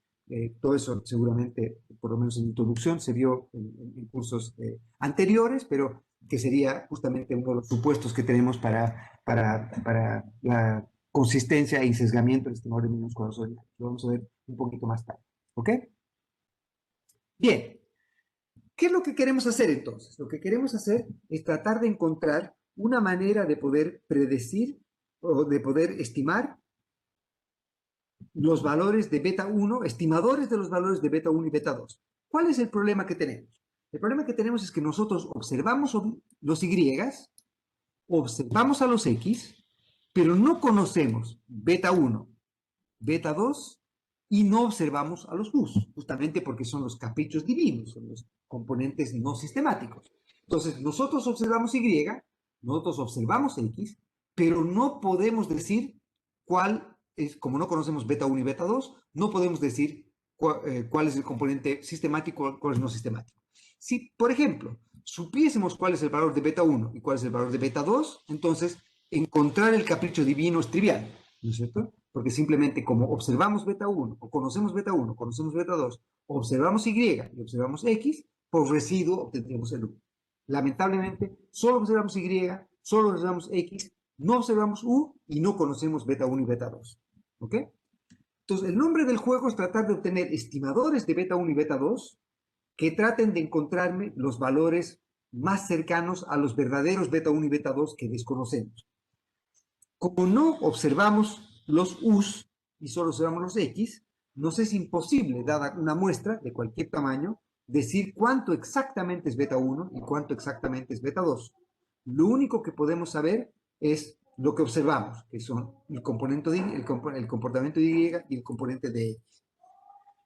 todo eso seguramente, por lo menos en introducción, se vio en cursos anteriores, pero que sería justamente uno de los supuestos que tenemos para la consistencia y sesgamiento del estimador de mínimos cuadrados ordinarios. Lo vamos a ver un poquito más tarde. ¿Ok? Bien. ¿Qué es lo que queremos hacer entonces? Lo que queremos hacer es tratar de encontrar una manera de poder predecir o de poder estimar los valores de beta 1, estimadores de los valores de beta 1 y beta 2. ¿Cuál es el problema que tenemos? El problema que tenemos es que nosotros observamos los Y, observamos a los X, pero no conocemos beta 1, beta 2 y no observamos a los U's, justamente porque son los caprichos divinos, son los componentes no sistemáticos. Entonces, nosotros observamos Y, nosotros observamos X, pero no podemos decir cuál es, como no conocemos beta 1 y beta 2, no podemos decir cuál es el componente sistemático, cuál es no sistemático. Si, por ejemplo, supiésemos cuál es el valor de beta 1 y cuál es el valor de beta 2, entonces encontrar el capricho divino es trivial, ¿no es cierto? Porque simplemente como observamos beta 1, o conocemos beta 1, conocemos beta 2, observamos Y y observamos X, por residuo obtendríamos el U. Lamentablemente, solo observamos Y, solo observamos X, no observamos U y no conocemos beta 1 y beta 2. ¿Ok? Entonces, el nombre del juego es tratar de obtener estimadores de beta 1 y beta 2 que traten de encontrarme los valores más cercanos a los verdaderos beta 1 y beta 2 que desconocemos. Como no observamos los U's y solo observamos los X, nos es imposible, dada una muestra de cualquier tamaño, decir cuánto exactamente es beta 1 y cuánto exactamente es beta 2. Lo único que podemos saber es lo que observamos, que son el componente de, el comportamiento de Y y el componente de X.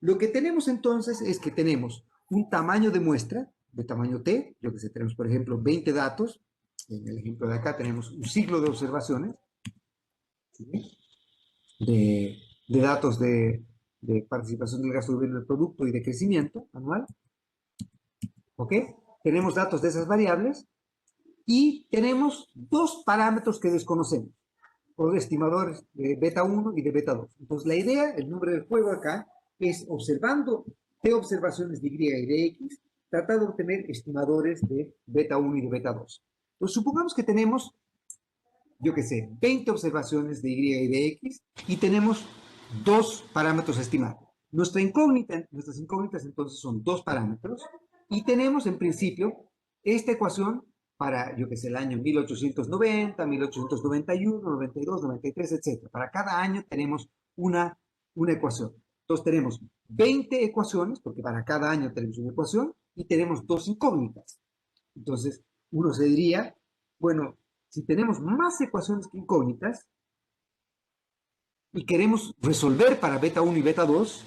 Lo que tenemos entonces es que tenemos un tamaño de muestra, de tamaño T, yo que sé, tenemos por ejemplo 20 datos, en el ejemplo de acá tenemos un ciclo de observaciones, de datos de participación del gasto del producto y de crecimiento anual. ¿Ok? Tenemos datos de esas variables y tenemos dos parámetros que desconocemos, o estimadores de beta 1 y de beta 2. Entonces, la idea, el nombre del juego acá, es observando T observaciones de Y y de X, tratar de obtener estimadores de beta 1 y de beta 2. Entonces, supongamos que tenemos, yo qué sé, 20 observaciones de Y y de X y tenemos dos parámetros a estimar. Nuestras incógnitas entonces son dos parámetros y tenemos en principio esta ecuación para, yo qué sé, el año 1890, 1891, 92, 93, etc. Para cada año tenemos una ecuación. Entonces tenemos 20 ecuaciones, porque para cada año tenemos una ecuación, y tenemos dos incógnitas. Entonces, uno se diría, bueno, si tenemos más ecuaciones que incógnitas y queremos resolver para beta 1 y beta 2,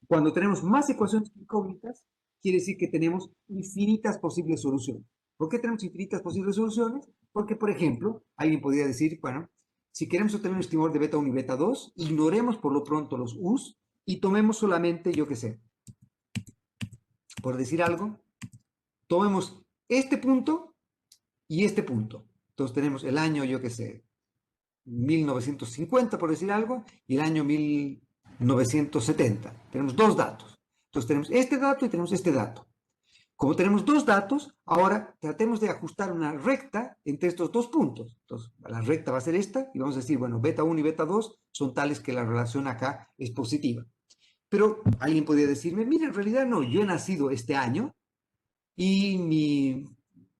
cuando tenemos más ecuaciones que incógnitas, quiere decir que tenemos infinitas posibles soluciones. ¿Por qué tenemos infinitas posibles soluciones? Porque, por ejemplo, alguien podría decir, bueno, si queremos obtener un estimador de beta 1 y beta 2, ignoremos por lo pronto los U's y tomemos solamente, yo qué sé, por decir algo, tomemos este punto y este punto. Entonces tenemos el año, yo qué sé, 1950, por decir algo, y el año 1970. Tenemos dos datos. Entonces tenemos este dato y tenemos este dato. Como tenemos dos datos, ahora tratemos de ajustar una recta entre estos dos puntos. Entonces, la recta va a ser esta y vamos a decir, bueno, beta 1 y beta 2 son tales que la relación acá es positiva. Pero alguien podría decirme, mira, en realidad no, yo he nacido este año y mi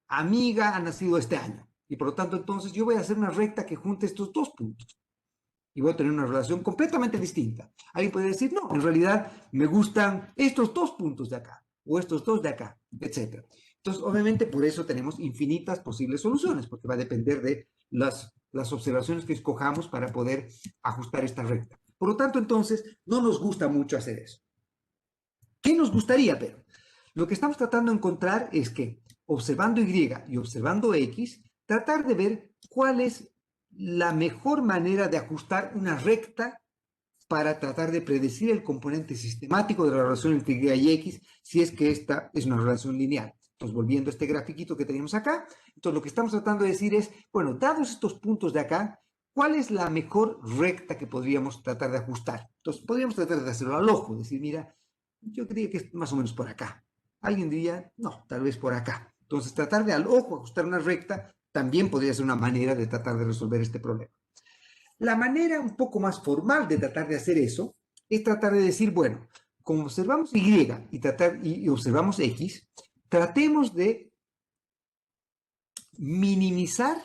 amiga ha nacido este año. Y por lo tanto, entonces yo voy a hacer una recta que junte estos dos puntos. Y voy a tener una relación completamente distinta. Alguien puede decir, no, en realidad me gustan estos dos puntos de acá, o estos dos de acá, etc. Entonces, obviamente, por eso tenemos infinitas posibles soluciones, porque va a depender de las observaciones que escojamos para poder ajustar esta recta. Por lo tanto, entonces, no nos gusta mucho hacer eso. ¿Qué nos gustaría, pero? Lo que estamos tratando de encontrar es que, observando Y y observando X, tratar de ver cuál es la mejor manera de ajustar una recta para tratar de predecir el componente sistemático de la relación entre Y y X, si es que esta es una relación lineal. Entonces, volviendo a este grafiquito que tenemos acá, entonces lo que estamos tratando de decir es, bueno, dados estos puntos de acá, ¿cuál es la mejor recta que podríamos tratar de ajustar? Entonces, podríamos tratar de hacerlo al ojo, decir, mira, yo diría que es más o menos por acá. Alguien diría, no, tal vez por acá. Entonces, tratar de al ojo ajustar una recta también podría ser una manera de tratar de resolver este problema. La manera un poco más formal de tratar de hacer eso es tratar de decir, bueno, como observamos Y y observamos X, tratemos de minimizar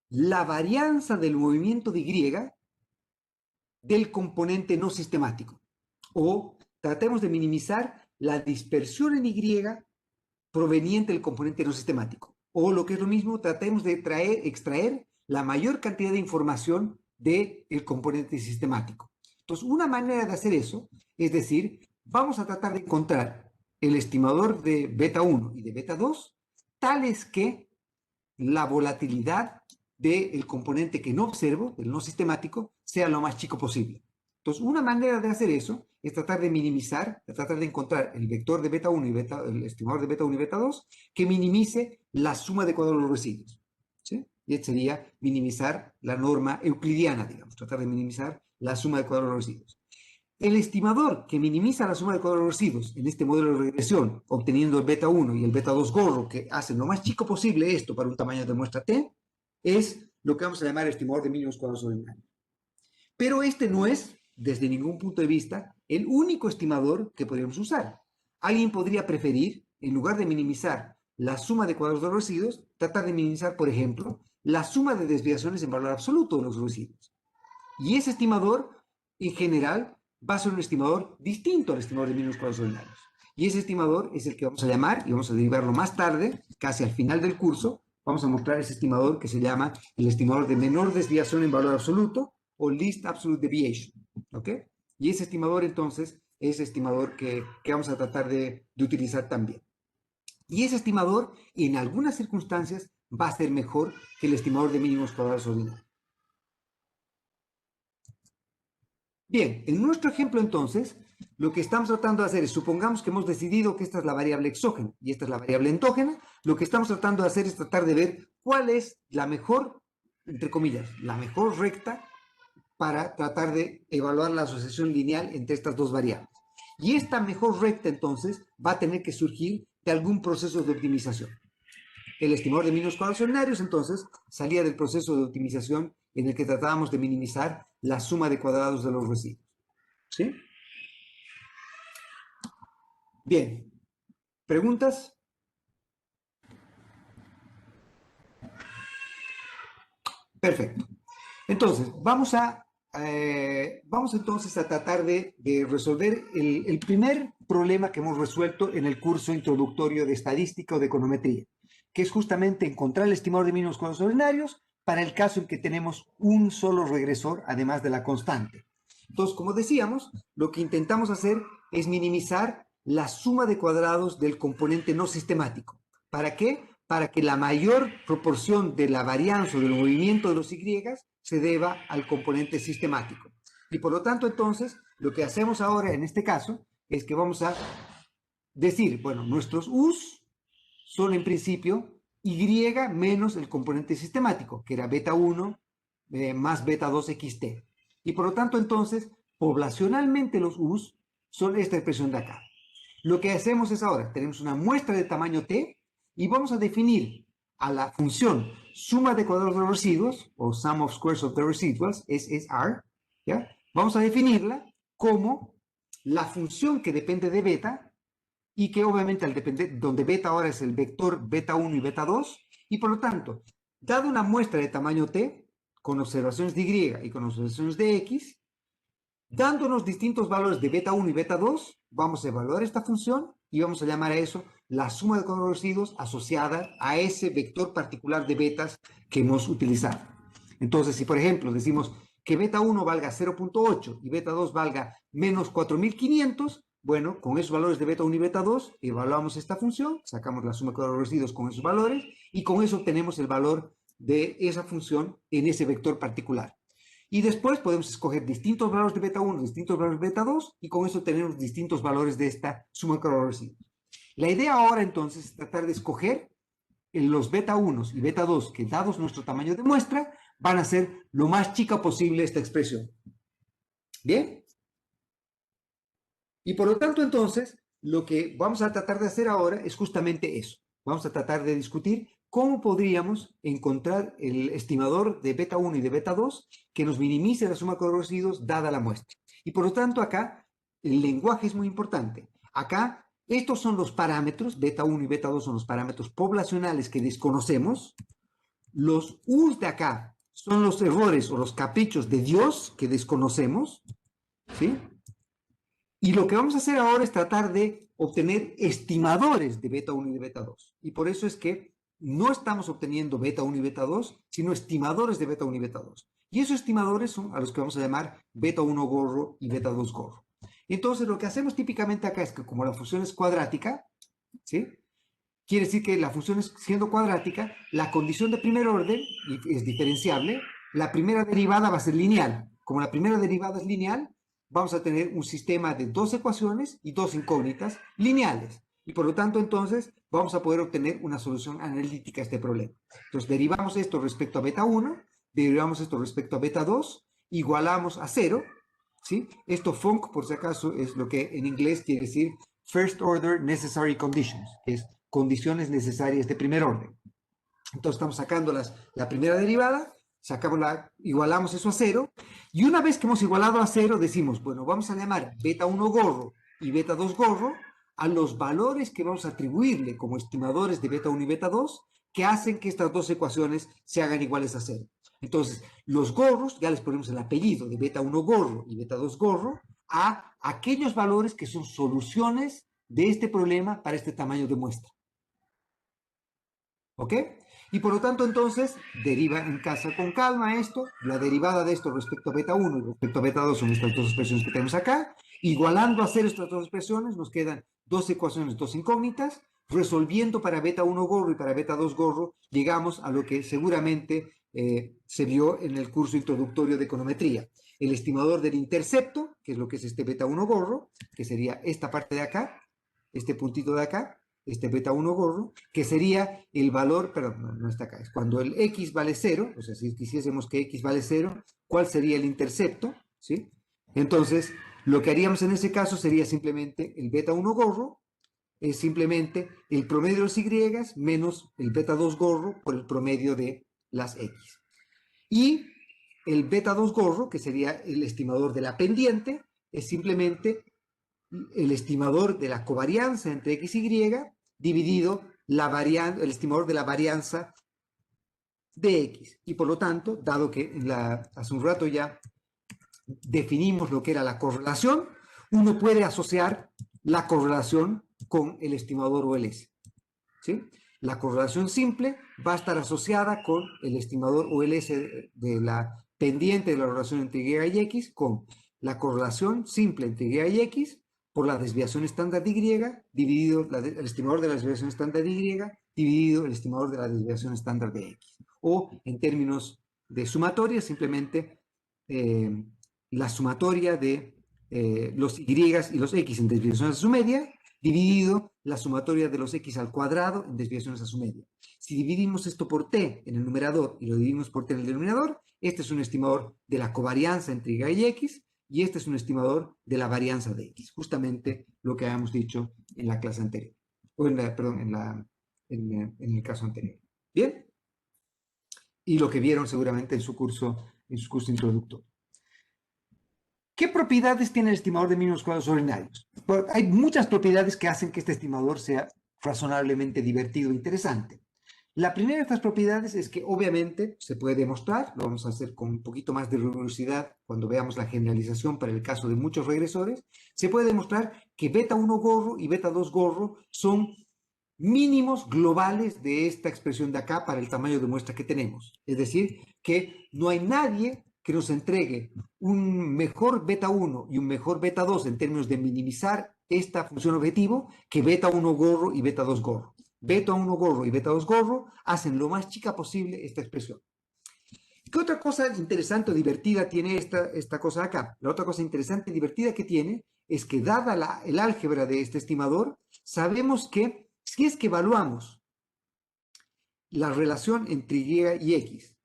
la varianza del movimiento de Y del componente no sistemático. O tratemos de minimizar la dispersión en Y proveniente del componente no sistemático. O lo que es lo mismo, tratemos de extraer la mayor cantidad de información del componente sistemático. Entonces, una manera de hacer eso es decir, vamos a tratar de encontrar el estimador de beta 1 y de beta 2 tales que la volatilidad del componente que no observo, del no sistemático, sea lo más chico posible. Entonces, una manera de hacer eso es tratar de minimizar, de tratar de encontrar el vector de beta 1 y el estimador de beta 1 y beta 2 que minimice la suma de cuadrados de los residuos. ¿Sí? Y este sería minimizar la norma euclidiana, digamos, tratar de minimizar la suma de cuadrados de los residuos. El estimador que minimiza la suma de cuadrados de los residuos en este modelo de regresión, obteniendo el beta 1 y el beta 2 gorro, que hacen lo más chico posible esto para un tamaño de muestra t, es lo que vamos a llamar el estimador de mínimos cuadrados ordinarios. Pero este no es, desde ningún punto de vista, el único estimador que podríamos usar. Alguien podría preferir, en lugar de minimizar la suma de cuadrados de los residuos, tratar de minimizar, por ejemplo, la suma de desviaciones en valor absoluto de los residuos. Y ese estimador, en general, va a ser un estimador distinto al estimador de mínimos cuadrados ordinarios. Y ese estimador es el que vamos a llamar, y vamos a derivarlo más tarde, casi al final del curso, vamos a mostrar ese estimador que se llama el estimador de menor desviación en valor absoluto, o Least Absolute Deviation. ¿Ok? Y ese estimador, entonces, es el estimador que vamos a tratar de utilizar también. Y ese estimador, en algunas circunstancias, va a ser mejor que el estimador de mínimos cuadrados ordinarios. Bien, en nuestro ejemplo entonces, lo que estamos tratando de hacer es, supongamos que hemos decidido que esta es la variable exógena y esta es la variable endógena, lo que estamos tratando de hacer es tratar de ver cuál es la mejor, entre comillas, la mejor recta para tratar de evaluar la asociación lineal entre estas dos variables. Y esta mejor recta entonces va a tener que surgir de algún proceso de optimización. El estimador de mínimos cuadrados ordinarios entonces salía del proceso de optimización en el que tratábamos de minimizar la suma de cuadrados de los residuos. ¿Sí? Bien. ¿Preguntas? Perfecto. Entonces, vamos entonces a tratar de resolver el primer problema que hemos resuelto en el curso introductorio de estadística o de econometría, que es justamente encontrar el estimador de mínimos cuadrados ordinarios para el caso en que tenemos un solo regresor, además de la constante. Entonces, como decíamos, lo que intentamos hacer es minimizar la suma de cuadrados del componente no sistemático. ¿Para qué? Para que la mayor proporción de la varianza o del movimiento de los Y se deba al componente sistemático. Y por lo tanto, entonces, lo que hacemos ahora en este caso es que vamos a decir, bueno, nuestros U's son en principio Y menos el componente sistemático, que era beta 1 más beta 2 XT. Y por lo tanto, entonces, poblacionalmente los U's son esta expresión de acá. Lo que hacemos es ahora, tenemos una muestra de tamaño T y vamos a definir a la función suma de cuadrados de los residuos, o sum of squares of the residuals, es R, ¿ya? Vamos a definirla como la función que depende de beta y que obviamente al depender, donde beta ahora es el vector beta 1 y beta 2, y por lo tanto, dada una muestra de tamaño T, con observaciones de Y y con observaciones de X, dándonos distintos valores de beta 1 y beta 2, vamos a evaluar esta función y vamos a llamar a eso la suma de cuadrados residuos asociada a ese vector particular de betas que hemos utilizado. Entonces, si por ejemplo decimos que beta 1 valga 0.8 y beta 2 valga menos 4500, bueno, con esos valores de beta 1 y beta 2 evaluamos esta función, sacamos la suma de cuadrados residuos con esos valores y con eso obtenemos el valor de esa función en ese vector particular. Y después podemos escoger distintos valores de beta 1, distintos valores de beta 2, y con eso tenemos distintos valores de esta suma de cuadrados residuos. La idea ahora entonces es tratar de escoger los beta 1 y beta 2 que dados nuestro tamaño de muestra van a ser lo más chica posible esta expresión. ¿Bien? Y por lo tanto entonces lo que vamos a tratar de hacer ahora es justamente eso. Vamos a tratar de discutir cómo podríamos encontrar el estimador de beta 1 y de beta 2 que nos minimice la suma de cuadrados residuos dada la muestra. Y por lo tanto acá el lenguaje es muy importante. Acá estos son los parámetros, beta 1 y beta 2 son los parámetros poblacionales que desconocemos. Los U's de acá son los errores o los caprichos de Dios que desconocemos, ¿sí? Y lo que vamos a hacer ahora es tratar de obtener estimadores de beta 1 y de beta 2. Y por eso es que no estamos obteniendo beta 1 y beta 2, sino estimadores de beta 1 y beta 2. Y esos estimadores son a los que vamos a llamar beta 1 gorro y beta 2 gorro. Entonces lo que hacemos típicamente acá es que como la función es cuadrática, ¿sí? Quiere decir que la función siendo cuadrática, la condición de primer orden es diferenciable, la primera derivada va a ser lineal. Como la primera derivada es lineal, vamos a tener un sistema de dos ecuaciones y dos incógnitas lineales. Y por lo tanto, entonces, vamos a poder obtener una solución analítica a este problema. Entonces, derivamos esto respecto a beta 1, derivamos esto respecto a beta 2, igualamos a 0, ¿sí? Esto FONC, por si acaso, es lo que en inglés quiere decir First Order Necessary Conditions, que es condiciones necesarias de primer orden. Entonces estamos sacando la primera derivada, igualamos eso a 0, y una vez que hemos igualado a 0, decimos, bueno, vamos a llamar beta 1 gorro y beta 2 gorro a los valores que vamos a atribuirle como estimadores de beta 1 y beta 2, que hacen que estas dos ecuaciones se hagan iguales a 0. Entonces, los gorros, ya les ponemos el apellido de beta 1 gorro y beta 2 gorro, a aquellos valores que son soluciones de este problema para este tamaño de muestra. ¿Ok? Y por lo tanto, entonces, deriva en casa con calma esto, la derivada de esto respecto a beta 1 y respecto a beta 2 son estas dos expresiones que tenemos acá. Igualando a cero estas dos expresiones, nos quedan dos ecuaciones, dos incógnitas. Resolviendo para beta 1 gorro y para beta 2 gorro, llegamos a lo que seguramente se vio en el curso introductorio de econometría. El estimador del intercepto, que es lo que es este beta 1 gorro, que sería esta parte de acá, este puntito de acá, este beta 1 gorro, que sería el valor, perdón, no está acá, es cuando el x vale 0, o sea, si quisiésemos que x vale 0, ¿cuál sería el intercepto? ¿Sí? Entonces, lo que haríamos en ese caso sería simplemente el beta 1 gorro, es simplemente el promedio de los y menos el beta 2 gorro por el promedio de las x. Y el beta 2 gorro, que sería el estimador de la pendiente, es simplemente el estimador de la covarianza entre x y y dividido el estimador de la varianza de x. Y por lo tanto, dado que hace un rato ya definimos lo que era la correlación, uno puede asociar la correlación con el estimador OLS. ¿Sí? La correlación simple va a estar asociada con el estimador OLS de la pendiente de la relación entre y y x, con la correlación simple entre y y x por la desviación estándar de y dividido el estimador de la desviación estándar de y dividido el estimador de la desviación estándar de x. O en términos de sumatoria, simplemente la sumatoria de los y y los x en desviación a su media dividido la sumatoria de los x al cuadrado en desviaciones a su media. Si dividimos esto por t en el numerador y lo dividimos por t en el denominador, este es un estimador de la covarianza entre y y x, y este es un estimador de la varianza de x, justamente lo que habíamos dicho en la clase anterior, o perdón, en el caso anterior. ¿Bien? Y lo que vieron seguramente en su curso introductorio. ¿Qué propiedades tiene el estimador de mínimos cuadrados ordinarios? Pues hay muchas propiedades que hacen que este estimador sea razonablemente divertido e interesante. La primera de estas propiedades es que obviamente se puede demostrar, lo vamos a hacer con un poquito más de rigurosidad cuando veamos la generalización para el caso de muchos regresores, se puede demostrar que beta 1 gorro y beta 2 gorro son mínimos globales de esta expresión de acá para el tamaño de muestra que tenemos. Es decir, que no hay nadie que nos entregue un mejor beta 1 y un mejor beta 2 en términos de minimizar esta función objetivo que beta 1 gorro y beta 2 gorro. Beta 1 gorro y beta 2 gorro hacen lo más chica posible esta expresión. ¿Qué otra cosa interesante o divertida tiene esta cosa de acá? La otra cosa interesante y divertida que tiene es que dada el álgebra de este estimador, sabemos que si es que evaluamos la relación entre y y x,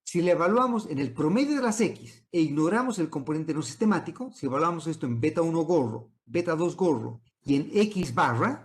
si la evaluamos en el promedio de las x e ignoramos el componente no sistemático, si evaluamos esto en beta 1 gorro, beta 2 gorro y en x barra,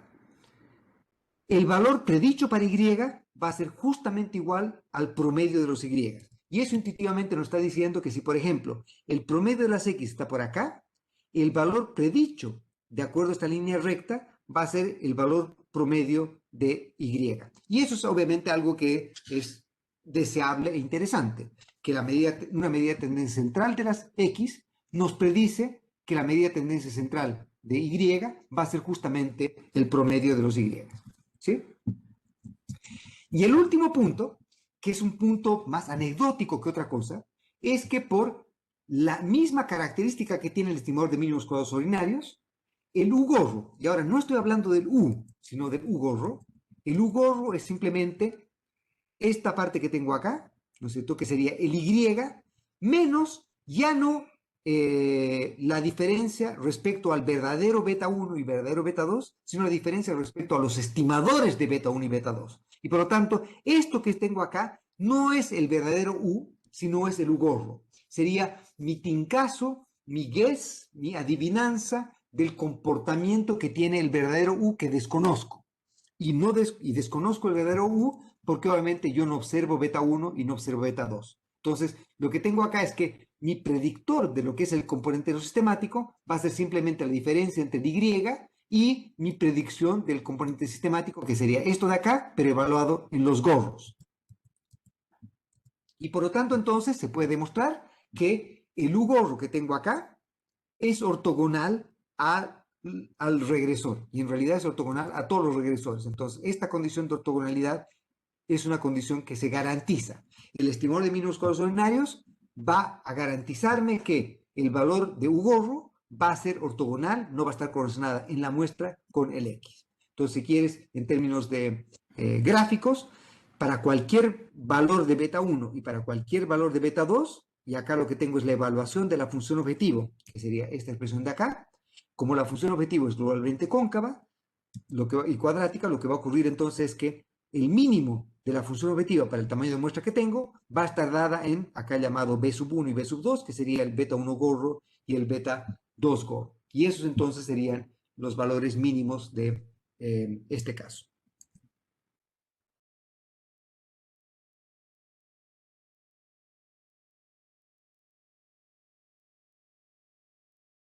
el valor predicho para y va a ser justamente igual al promedio de los y. Y eso intuitivamente nos está diciendo que si, por ejemplo, el promedio de las x está por acá, el valor predicho, de acuerdo a esta línea recta, va a ser el valor promedio de y. Y eso es obviamente algo que es deseable e interesante, que una medida de tendencia central de las x nos predice que la medida de tendencia central de y va a ser justamente el promedio de los y. ¿Sí? Y el último punto, que es un punto más anecdótico que otra cosa, es que por la misma característica que tiene el estimador de mínimos cuadrados ordinarios, el U gorro, y ahora no estoy hablando del U, sino del U gorro, el U gorro es simplemente esta parte que tengo acá, ¿no es cierto?, que sería el Y, menos ya no la diferencia respecto al verdadero beta 1 y verdadero beta 2, sino la diferencia respecto a los estimadores de beta 1 y beta 2. Y por lo tanto, esto que tengo acá no es el verdadero U, sino es el U gorro. Sería mi tincazo, mi guess, mi adivinanza del comportamiento que tiene el verdadero U que desconozco. Y desconozco el verdadero U porque obviamente yo no observo beta 1 y no observo beta 2. Entonces, lo que tengo acá es que mi predictor de lo que es el componente no sistemático va a ser simplemente la diferencia entre Y y mi predicción del componente sistemático, que sería esto de acá, pero evaluado en los gorros. Y por lo tanto, entonces, se puede demostrar que el U gorro que tengo acá es ortogonal al regresor, y en realidad es ortogonal a todos los regresores. Entonces, esta condición de ortogonalidad es una condición que se garantiza. El estimador de mínimos cuadrados ordinarios va a garantizarme que el valor de U gorro va a ser ortogonal, no va a estar correlacionada en la muestra con el X. Entonces, si quieres, en términos de gráficos, para cualquier valor de beta 1 y para cualquier valor de beta 2, y acá lo que tengo es la evaluación de la función objetivo, que sería esta expresión de acá, como la función objetivo es globalmente cóncava y cuadrática, lo que va a ocurrir entonces es que el mínimo de la función objetiva para el tamaño de muestra que tengo va a estar dada en acá llamado B sub 1 y B sub 2, que sería el beta 1 gorro y el beta 2 gorro. Y esos entonces serían los valores mínimos de este caso.